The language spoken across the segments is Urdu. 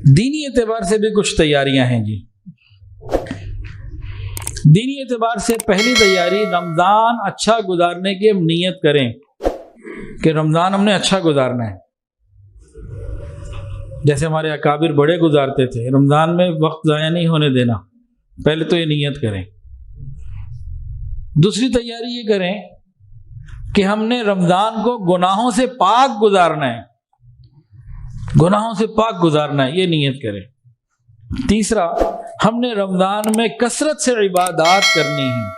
دینی اعتبار سے بھی کچھ تیاریاں ہیں جی۔ دینی اعتبار سے پہلی تیاری رمضان اچھا گزارنے کی ہم نیت کریں کہ رمضان ہم نے اچھا گزارنا ہے، جیسے ہمارے اکابر بڑے گزارتے تھے، رمضان میں وقت ضائع نہیں ہونے دینا، پہلے تو یہ نیت کریں۔ دوسری تیاری یہ کریں کہ ہم نے رمضان کو گناہوں سے پاک گزارنا ہے، گناہوں سے پاک گزارنا ہے، یہ نیت کریں۔ تیسرا، ہم نے رمضان میں کثرت سے عبادات کرنی ہے۔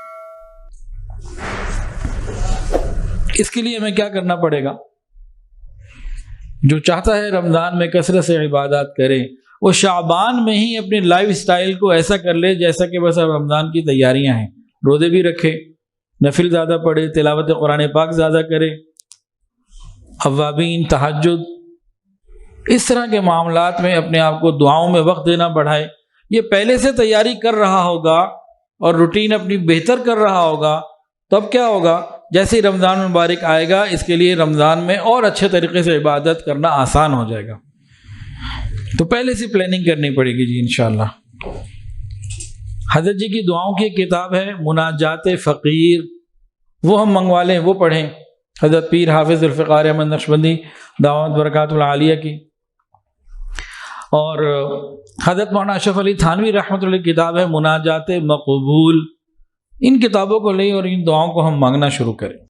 اس کے لیے ہمیں کیا کرنا پڑے گا؟ جو چاہتا ہے رمضان میں کثرت سے عبادات کرے، وہ شعبان میں ہی اپنی لائف سٹائل کو ایسا کر لے جیسا کہ بس اب رمضان کی تیاریاں ہیں، روزے بھی رکھے، نفل زیادہ پڑھے، تلاوت قرآن پاک زیادہ کرے، اوابین، تہجد، اس طرح کے معاملات میں اپنے آپ کو دعاؤں میں وقت دینا بڑھائے۔ یہ پہلے سے تیاری کر رہا ہوگا اور روٹین اپنی بہتر کر رہا ہوگا، تب کیا ہوگا؟ جیسے ہی رمضان مبارک آئے گا، اس کے لیے رمضان میں اور اچھے طریقے سے عبادت کرنا آسان ہو جائے گا۔ تو پہلے سے پلاننگ کرنی پڑے گی جی انشاءاللہ۔ حضرت جی کی دعاؤں کی کتاب ہے مناجات فقیر، وہ ہم منگوا لیں، وہ پڑھیں، حضرت پیر حافظ ذوالفقار احمد نقشبندی دعوت برکات العالیہ کی۔ اور حضرت مولانا اشرف علی تھانوی رحمۃ اللہ کی کتاب ہے مناجات مقبول، ان کتابوں کو لیں اور ان دعاؤں کو ہم مانگنا شروع کریں۔